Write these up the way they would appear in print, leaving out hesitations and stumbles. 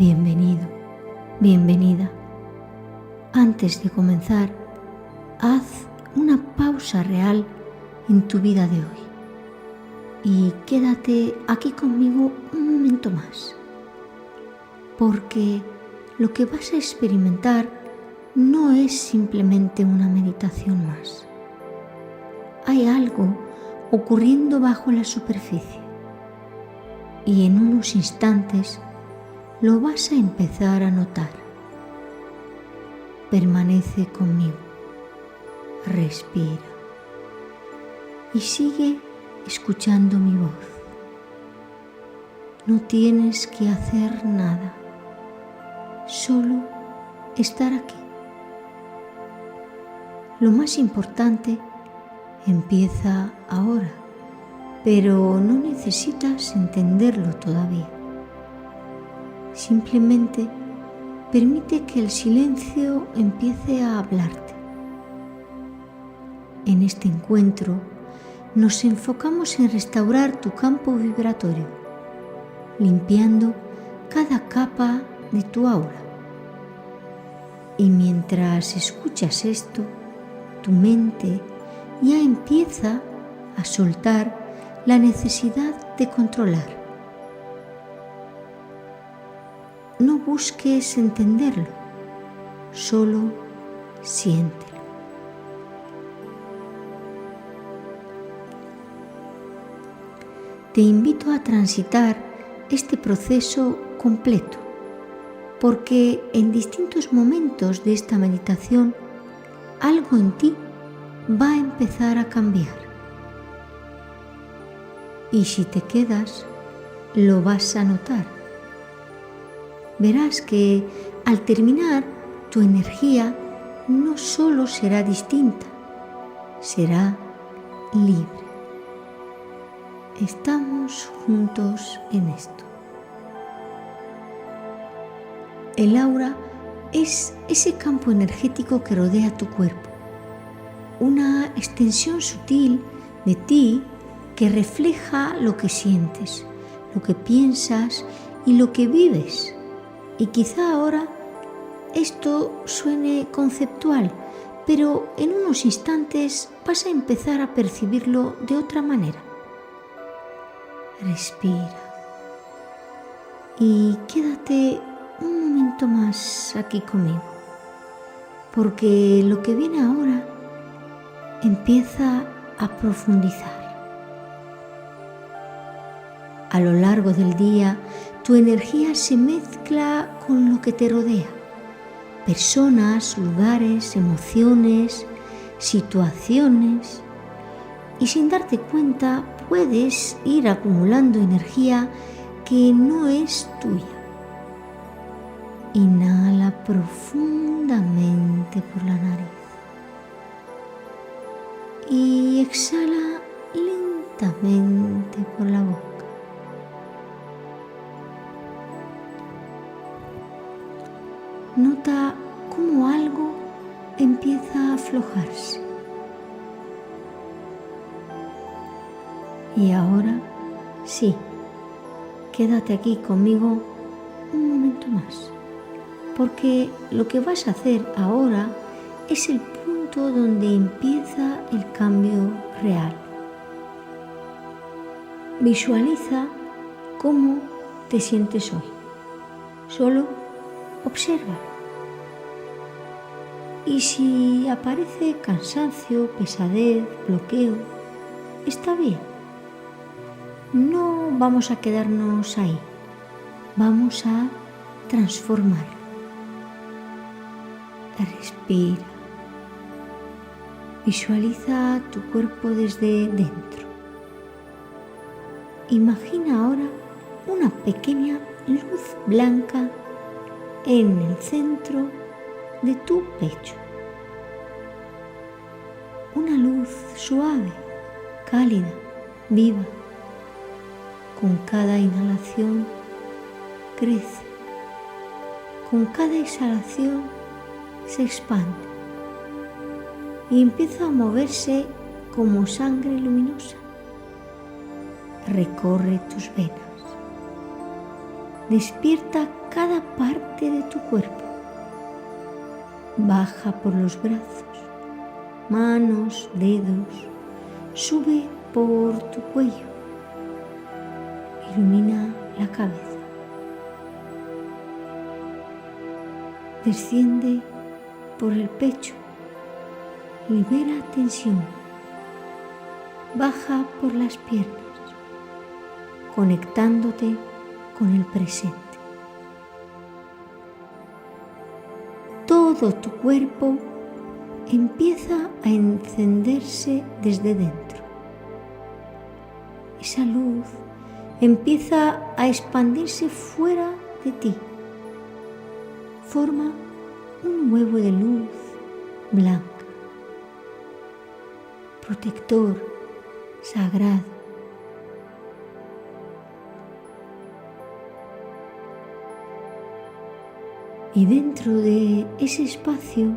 Bienvenido, bienvenida. Antes de comenzar, haz una pausa real en tu vida de hoy y quédate aquí conmigo un momento más, porque lo que vas a experimentar no es simplemente una meditación más. Hay algo ocurriendo bajo la superficie y en unos instantes lo vas a empezar a notar. Permanece conmigo, respira y sigue escuchando mi voz. No tienes que hacer nada, solo estar aquí. Lo más importante empieza ahora, pero no necesitas entenderlo todavía. Simplemente permite que el silencio empiece a hablarte. En este encuentro nos enfocamos en restaurar tu campo vibratorio, limpiando cada capa de tu aura. Y mientras escuchas esto, tu mente ya empieza a soltar la necesidad de controlar. No busques entenderlo, solo siéntelo. Te invito a transitar este proceso completo, porque en distintos momentos de esta meditación, algo en ti va a empezar a cambiar. Y si te quedas, lo vas a notar. Verás que al terminar, tu energía no solo será distinta, será libre. Estamos juntos en esto. El aura es ese campo energético que rodea tu cuerpo, una extensión sutil de ti que refleja lo que sientes, lo que piensas y lo que vives. Y quizá ahora esto suene conceptual, pero en unos instantes vas a empezar a percibirlo de otra manera. Respira y quédate un momento más aquí conmigo, porque lo que viene ahora empieza a profundizar. A lo largo del día, tu energía se mezcla con lo que te rodea. Personas, lugares, emociones, situaciones. Y sin darte cuenta, puedes ir acumulando energía que no es tuya. Inhala profundamente por la nariz. Y exhala lentamente por la boca. Nota cómo algo empieza a aflojarse. Y ahora sí, quédate aquí conmigo un momento más, porque lo que vas a hacer ahora es el punto donde empieza el cambio real. Visualiza cómo te sientes hoy. Solo obsérvalo. Y si aparece cansancio, pesadez, bloqueo, está bien. No vamos a quedarnos ahí. Vamos a transformarlo. Respira. Visualiza tu cuerpo desde dentro. Imagina ahora una pequeña luz blanca en el centro de tu pecho. Una luz suave, cálida, viva. Con cada inhalación crece. Con cada exhalación se expande y empieza a moverse como sangre luminosa. Recorre tus venas. despierta cada parte de tu cuerpo. Baja por los brazos, manos, dedos, sube por tu cuello, ilumina la cabeza. Desciende por el pecho, libera tensión, baja por las piernas, conectándote con el presente. Todo tu cuerpo empieza a encenderse desde dentro. Esa luz empieza a expandirse fuera de ti. Forma un huevo de luz blanca, protector, sagrado. Y dentro de ese espacio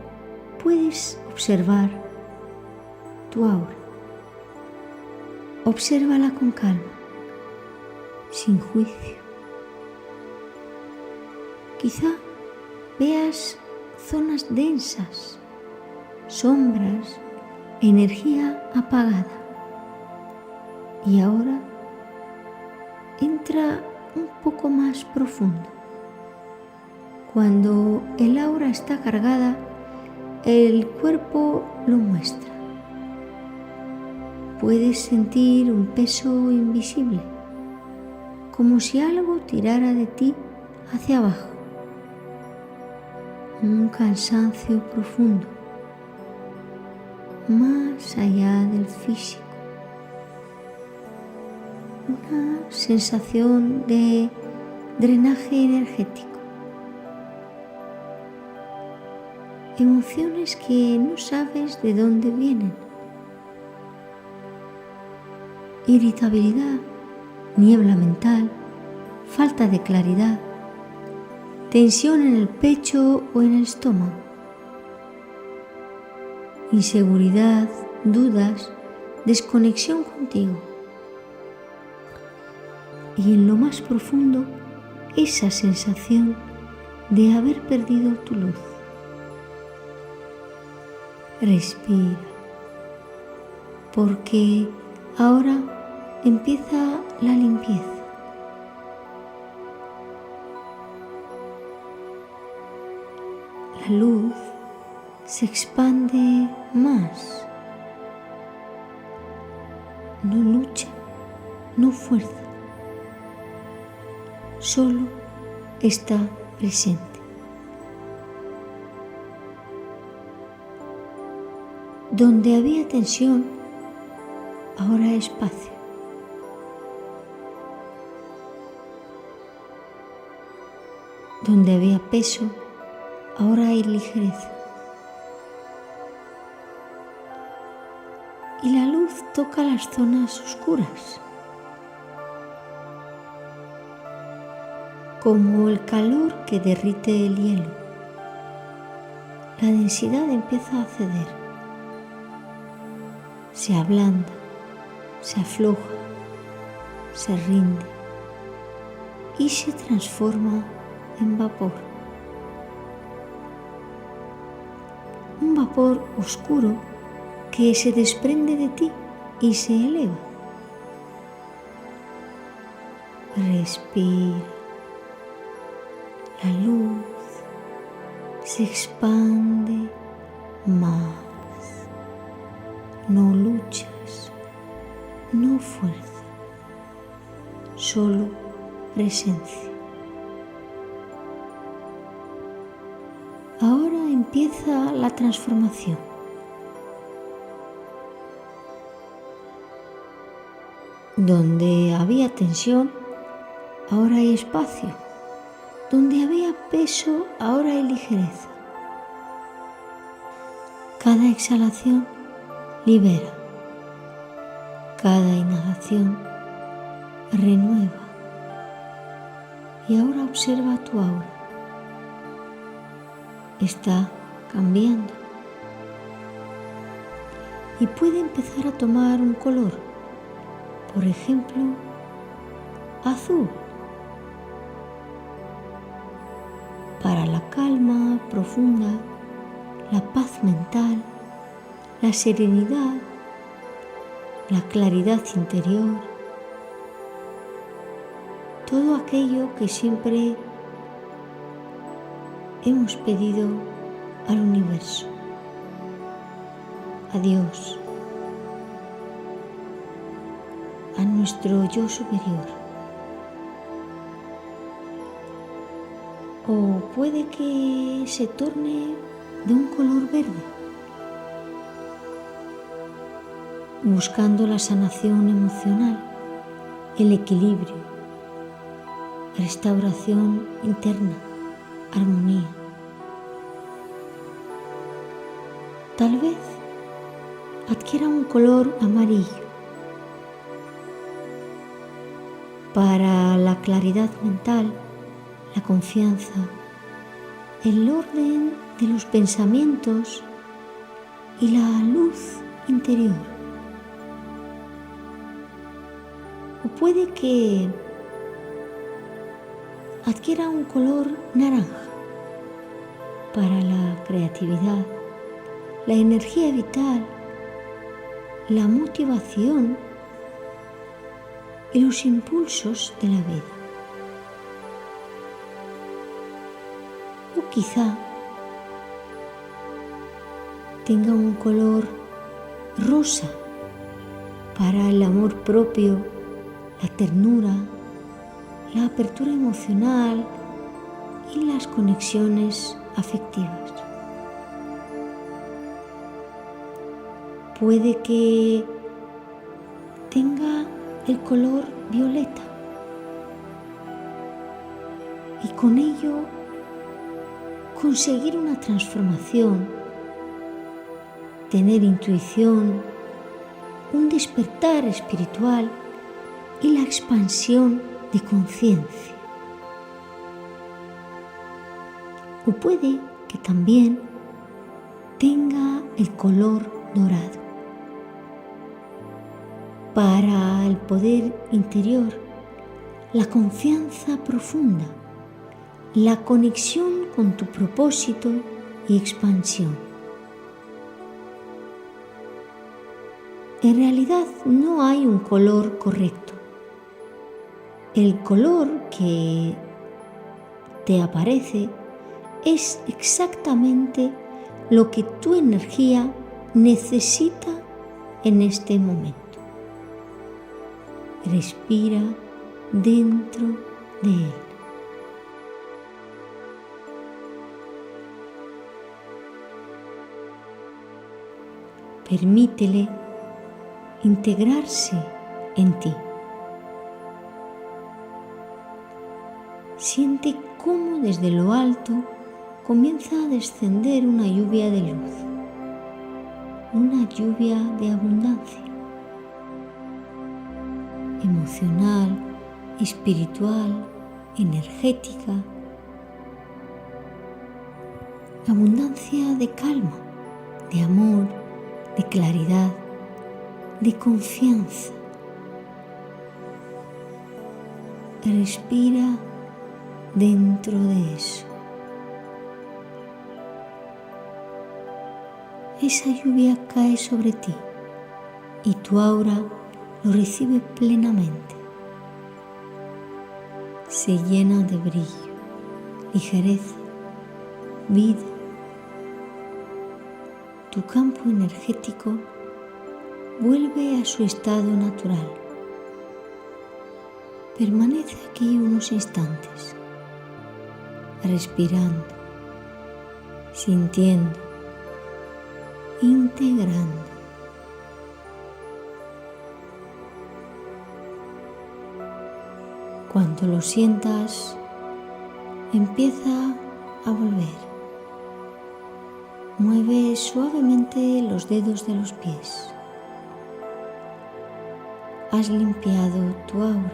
puedes observar tu aura. Obsérvala con calma, sin juicio. Quizá veas zonas densas, sombras, energía apagada. Y ahora entra un poco más profundo. Cuando el aura está cargada, el cuerpo lo muestra. Puedes sentir un peso invisible, como si algo tirara de ti hacia abajo. Un cansancio profundo, más allá del físico. Una sensación de drenaje energético. Emociones que no sabes de dónde vienen. Irritabilidad, niebla mental, falta de claridad, tensión en el pecho o en el estómago, inseguridad, dudas, desconexión contigo. Y en lo más profundo, esa sensación de haber perdido tu luz. Respira, porque ahora empieza la limpieza. La luz se expande más. No lucha, no fuerza, solo está presente. Donde había tensión, ahora hay espacio. Donde había peso, ahora hay ligereza. Y la luz toca las zonas oscuras. Como el calor que derrite el hielo. La densidad empieza a ceder. Se ablanda, se afloja, se rinde y se transforma en vapor. Un vapor oscuro que se desprende de ti y se eleva. Respira. La luz se expande más. No luchas, no fuerza, solo presencia. Ahora empieza la transformación. Donde había tensión, ahora hay espacio. Donde había peso, ahora hay ligereza. Cada exhalación libera. Cada inhalación renueva. Y ahora observa tu aura. Está cambiando. Y puede empezar a tomar un color. Por ejemplo, azul. para la calma profunda, la paz mental, la serenidad, la claridad interior, todo aquello que siempre hemos pedido al universo, a Dios, a nuestro yo superior. O puede que se torne de un color verde, buscando la sanación emocional, el equilibrio, restauración interna, armonía. Tal vez adquiera un color amarillo para la claridad mental, la confianza, el orden de los pensamientos y la luz interior. O puede que adquiera un color naranja para la creatividad, la energía vital, la motivación y los impulsos de la vida. O quizá tenga un color rosa para el amor propio, la ternura, la apertura emocional y las conexiones afectivas. Puede que tenga el color violeta y con ello conseguir una transformación, tener intuición, un despertar espiritual y la expansión de conciencia. O puede que también tenga el color dorado para el poder interior, la confianza profunda, la conexión con tu propósito y expansión. En realidad no hay un color correcto. El color que te aparece es exactamente lo que tu energía necesita en este momento. Respira dentro de él. Permítele integrarse en ti. Siente cómo desde lo alto comienza a descender una lluvia de luz, una lluvia de abundancia emocional, espiritual, energética, abundancia de calma, de amor, de claridad, de confianza. Respira dentro de eso. Esa lluvia cae sobre ti y tu aura lo recibe plenamente. Se llena de brillo, ligereza, vida. Tu campo energético vuelve a su estado natural. Permanece aquí unos instantes, respirando, sintiendo, integrando. Cuando lo sientas, empieza a volver. Mueve suavemente los dedos de los pies. Has limpiado tu aura.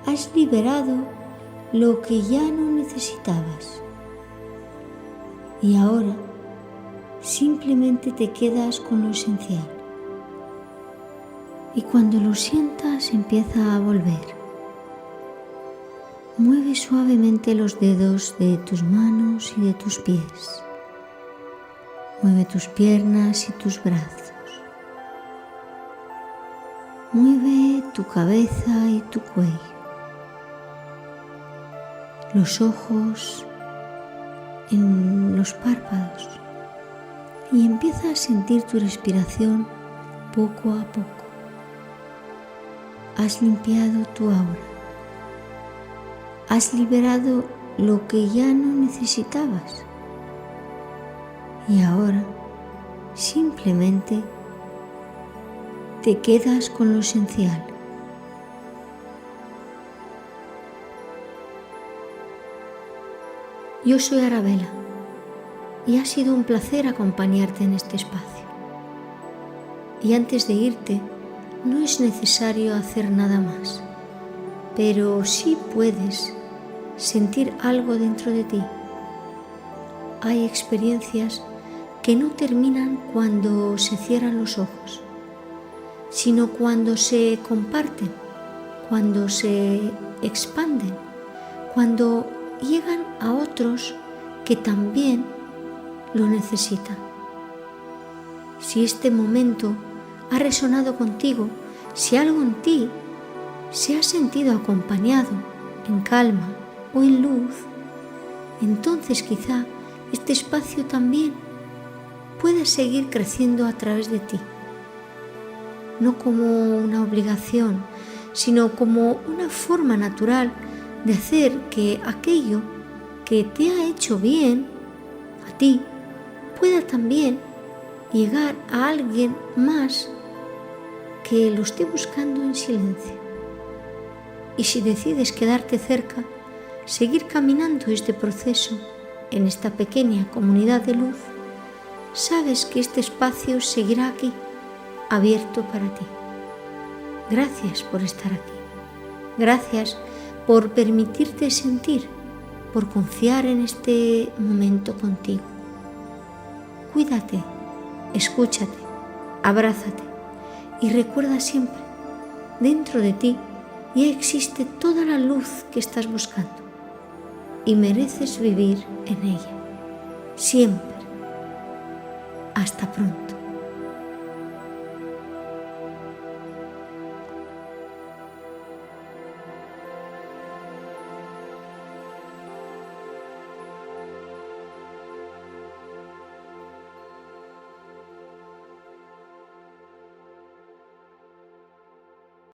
Has liberado lo que ya no necesitabas. Y ahora simplemente te quedas con lo esencial. Y cuando lo sientas, empieza a volver. Mueve suavemente los dedos de tus manos y de tus pies. Mueve tus piernas y tus brazos. Mueve tu cabeza y tu cuello. Los ojos en los párpados. Y empieza a sentir tu respiración poco a poco. Has limpiado tu aura. Has liberado lo que ya no necesitabas. Y ahora simplemente te quedas con lo esencial. Yo soy Arabella y ha sido un placer acompañarte en este espacio. Y antes de irte, no es necesario hacer nada más, pero sí puedes sentir algo dentro de ti. Hay experiencias que no terminan cuando se cierran los ojos, sino cuando se comparten, cuando se expanden, cuando llegan a otros que también lo necesitan. Si este momento ha resonado contigo, si algo en ti se ha sentido acompañado en calma o en luz, entonces quizá este espacio también pueda seguir creciendo a través de ti. No como una obligación, sino como una forma natural de hacer que aquello que te ha hecho bien a ti pueda también llegar a alguien más que lo esté buscando en silencio. Y si decides quedarte cerca, seguir caminando este proceso en esta pequeña comunidad de luz, sabes que este espacio seguirá aquí, abierto para ti. Gracias por estar aquí. Gracias por permitirte sentir, por confiar en este momento contigo. Cuídate, escúchate, abrázate y recuerda siempre, dentro de ti ya existe toda la luz que estás buscando y mereces vivir en ella, siempre. Hasta pronto.